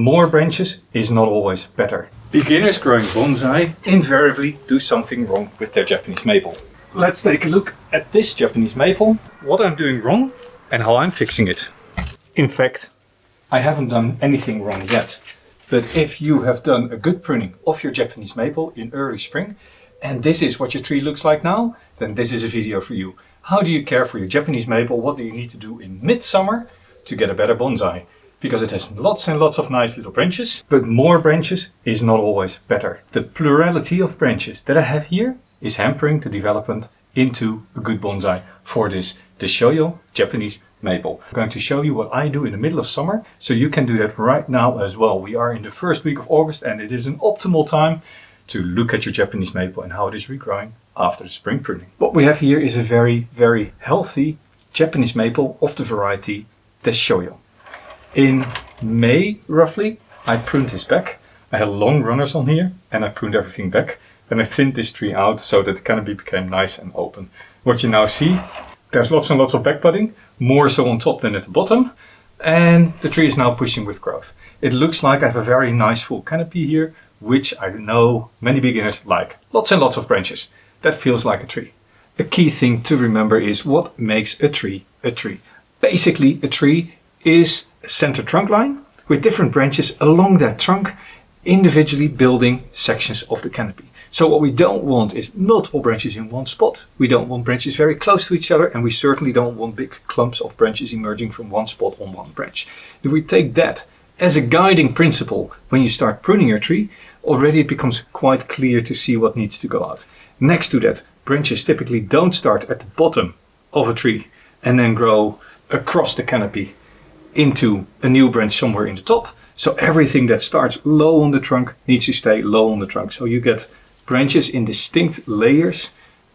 More branches is not always better. Beginners growing bonsai invariably do something wrong with their Japanese maple. Let's take a look at this Japanese maple, what I'm doing wrong and how I'm fixing it. In fact, I haven't done anything wrong yet. But if you have done a good pruning of your Japanese maple in early spring, and this is what your tree looks like now, then this is a video for you. How do you care for your Japanese maple? What do you need to do in midsummer to get a better bonsai? Because it has lots and lots of nice little branches, but more branches is not always better. The plurality of branches that I have here is hampering the development into a good bonsai for this Deshojo Japanese maple. I'm going to show you what I do in the middle of summer, so you can do that right now as well. We are in the first week of August and it is an optimal time to look at your Japanese maple and how it is regrowing after the spring pruning. What we have here is a very, very healthy Japanese maple of the variety Deshojo. In May, roughly, I pruned this back. I had long runners on here and I pruned everything back. Then I thinned this tree out so that the canopy became nice and open. What you now see, there's lots and lots of back budding, more so on top than at the bottom. And the tree is now pushing with growth. It looks like I have a very nice full canopy here, which I know many beginners like. Lots and lots of branches. That feels like a tree. A key thing to remember is what makes a tree a tree. Basically, a tree is a center trunk line with different branches along that trunk, individually building sections of the canopy. So what we don't want is multiple branches in one spot. We don't want branches very close to each other, and we certainly don't want big clumps of branches emerging from one spot on one branch. If we take that as a guiding principle when you start pruning your tree, already it becomes quite clear to see what needs to go out. Next to that, branches typically don't start at the bottom of a tree and then grow across the canopy into a new branch somewhere in the top. So everything that starts low on the trunk needs to stay low on the trunk. So you get branches in distinct layers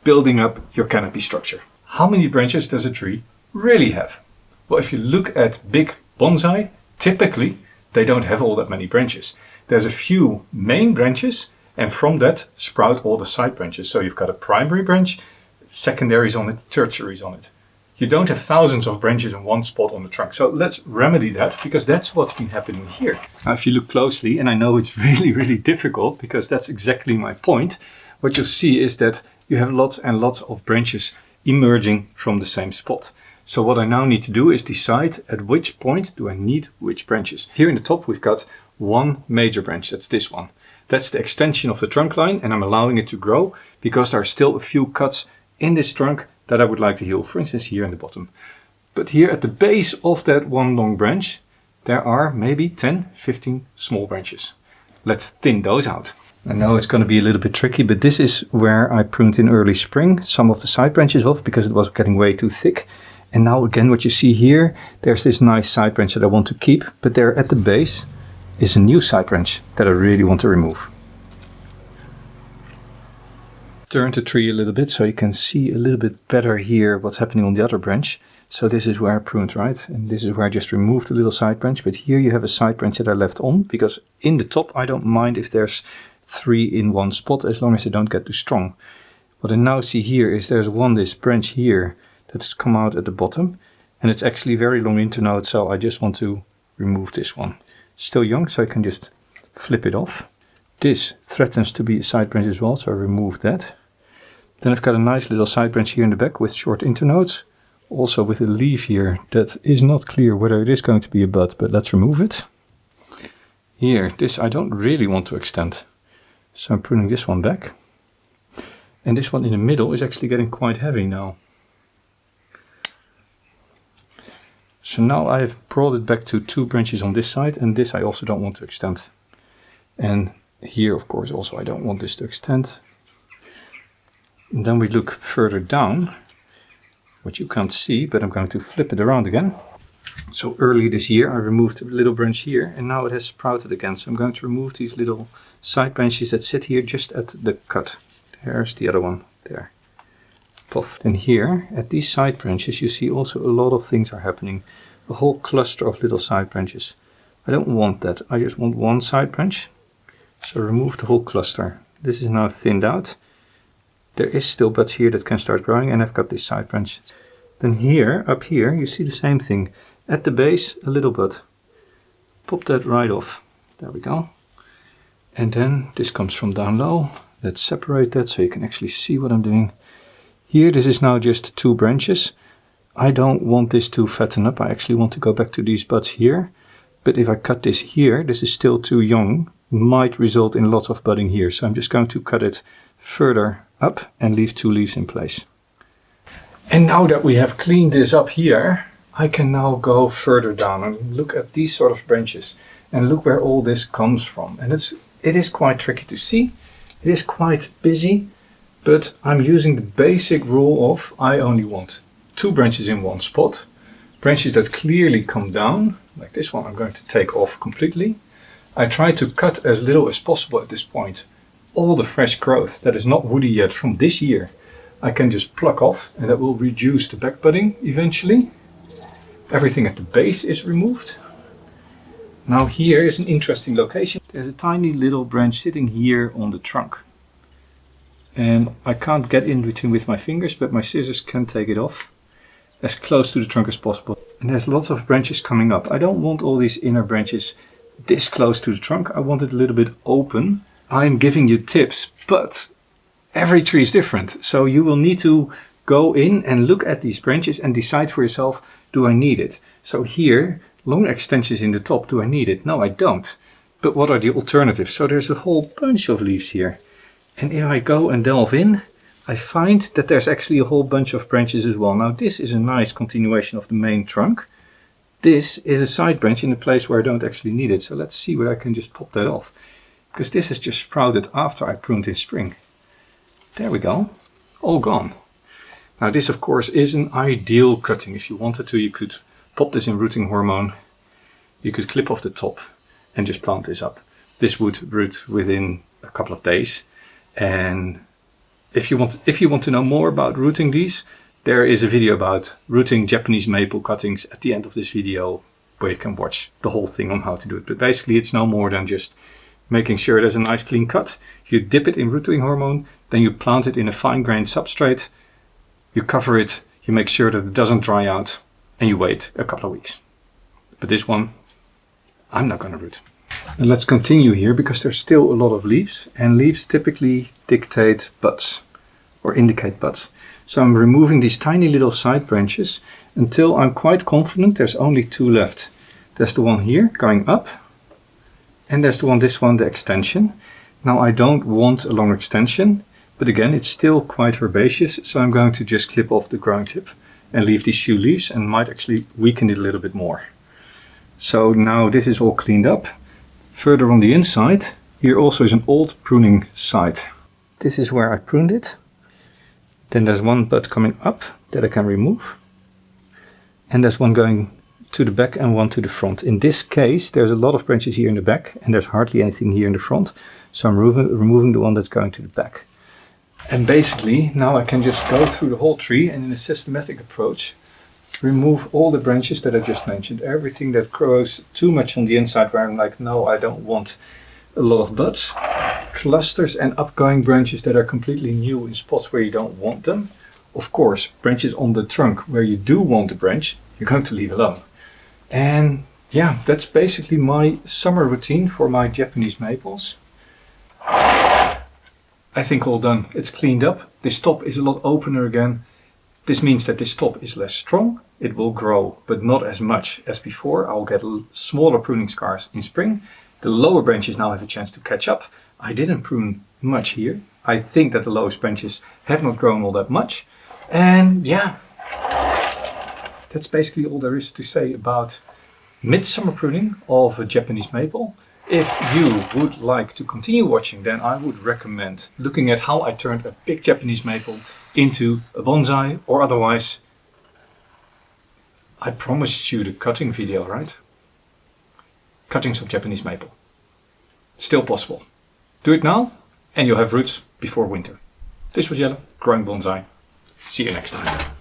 building up your canopy structure. How many branches does a tree really have? Well, if you look at big bonsai, typically they don't have all that many branches. There's a few main branches and from that sprout all the side branches. So you've got a primary branch, secondaries on it, tertiaries on it. You don't have thousands of branches in one spot on the trunk. So let's remedy that, because that's what's been happening here. Now, if you look closely, and I know it's really, really difficult because that's exactly my point, what you'll see is that you have lots and lots of branches emerging from the same spot. So what I now need to do is decide at which point do I need which branches. Here in the top, we've got one major branch, that's this one. That's the extension of the trunk line, and I'm allowing it to grow because there are still a few cuts in this trunk that I would like to heal, for instance here in the bottom. But here at the base of that one long branch, there are maybe 10, 15 small branches. Let's thin those out. I know it's going to be a little bit tricky, but this is where I pruned in early spring some of the side branches off because it was getting way too thick. And now again, what you see here, there's this nice side branch that I want to keep, but there at the base is a new side branch that I really want to remove. Turn the tree a little bit so you can see a little bit better here what's happening on the other branch. So this is where I pruned, right? And this is where I just removed a little side branch, but here you have a side branch that I left on, because in the top I don't mind if there's 3 in one spot as long as they don't get too strong. What I now see here is there's this branch here that's come out at the bottom, and it's actually very long internode, so I just want to remove this one. It's still young, so I can just flip it off. This threatens to be a side branch as well, so I remove that. Then I've got a nice little side branch here in the back with short internodes. Also with a leaf here that is not clear whether it is going to be a bud, but let's remove it. Here, this I don't really want to extend. So I'm pruning this one back. And this one in the middle is actually getting quite heavy now. So now I've brought it back to 2 branches on this side, and this I also don't want to extend. And here, of course, also I don't want this to extend. And then we look further down, which you can't see, but I'm going to flip it around again. So early this year I removed a little branch here, and now it has sprouted again. So I'm going to remove these little side branches that sit here just at the cut. There's the other one, there. Puff. And here, at these side branches, you see also a lot of things are happening. A whole cluster of little side branches. I don't want that, I just want one side branch. So remove the whole cluster. This is now thinned out. There is still buds here that can start growing, and I've got this side branch. Then here, up here, you see the same thing. At the base, a little bud. Pop that right off. There we go. And then this comes from down low. Let's separate that so you can actually see what I'm doing. Here, this is now just 2 branches. I don't want this to fatten up. I actually want to go back to these buds here. But if I cut this here, this is still too young, might result in lots of budding here. So I'm just going to cut it further up and leave 2 leaves in place. And now that we have cleaned this up here, I can now go further down and look at these sort of branches and look where all this comes from. And it is quite tricky to see. It is quite busy, but I'm using the basic rule of I only want 2 branches in one spot. Branches that clearly come down, like this one I'm going to take off completely. I try to cut as little as possible at this point. All the fresh growth that is not woody yet from this year, I can just pluck off, and that will reduce the back budding eventually. Everything at the base is removed. Now here is an interesting location. There's a tiny little branch sitting here on the trunk. And I can't get in between with my fingers, but my scissors can take it off as close to the trunk as possible. And there's lots of branches coming up. I don't want all these inner branches this close to the trunk. I want it a little bit open. I'm giving you tips, but every tree is different. So you will need to go in and look at these branches and decide for yourself, do I need it? So here, long extensions in the top, do I need it? No, I don't. But what are the alternatives? So there's a whole bunch of leaves here. And if I go and delve in, I find that there's actually a whole bunch of branches as well. Now this is a nice continuation of the main trunk. This is a side branch in a place where I don't actually need it. So let's see where I can just pop that off. Because this has just sprouted after I pruned in spring. There we go. All gone. Now this of course is an ideal cutting. If you wanted to, you could pop this in rooting hormone. You could clip off the top and just plant this up. This would root within a couple of days. And if you want to know more about rooting these, there is a video about rooting Japanese maple cuttings at the end of this video, where you can watch the whole thing on how to do it. But basically it's no more than just making sure there's a nice clean cut. You dip it in rooting hormone, then you plant it in a fine-grained substrate, you cover it, you make sure that it doesn't dry out, and you wait a couple of weeks. But this one, I'm not going to root. And let's continue here, because there's still a lot of leaves, and leaves typically dictate buds or indicate buds. So I'm removing these tiny little side branches until I'm quite confident there's only 2 left. There's the one here going up, and there's this one, the extension. Now I don't want a long extension, but again it's still quite herbaceous, so I'm going to just clip off the growing tip and leave these few leaves, and might actually weaken it a little bit more. So now this is all cleaned up. Further on the inside, here also is an old pruning site. This is where I pruned it. Then there's one bud coming up that I can remove. And there's one going to the back and one to the front. In this case, there's a lot of branches here in the back and there's hardly anything here in the front. So I'm removing the one that's going to the back. And basically, now I can just go through the whole tree and in a systematic approach, remove all the branches that I just mentioned. Everything that grows too much on the inside where I'm like, no, I don't want a lot of buds. Clusters and upgoing branches that are completely new in spots where you don't want them. Of course, branches on the trunk where you do want the branch, you're going to leave alone. And yeah, that's basically my summer routine for my Japanese maples. I think all done. It's cleaned up. This top is a lot opener again. This means that this top is less strong. It will grow, but not as much as before. I'll get smaller pruning scars in spring. The lower branches now have a chance to catch up. I didn't prune much here. I think that the lowest branches have not grown all that much. And yeah, that's basically all there is to say about midsummer pruning of a Japanese maple. If you would like to continue watching, then I would recommend looking at how I turned a big Japanese maple into a bonsai, or otherwise, I promised you the cutting video, right? Cuttings of Japanese maple. Still possible. Do it now and you'll have roots before winter. This was Jelle, growing bonsai. See you next time.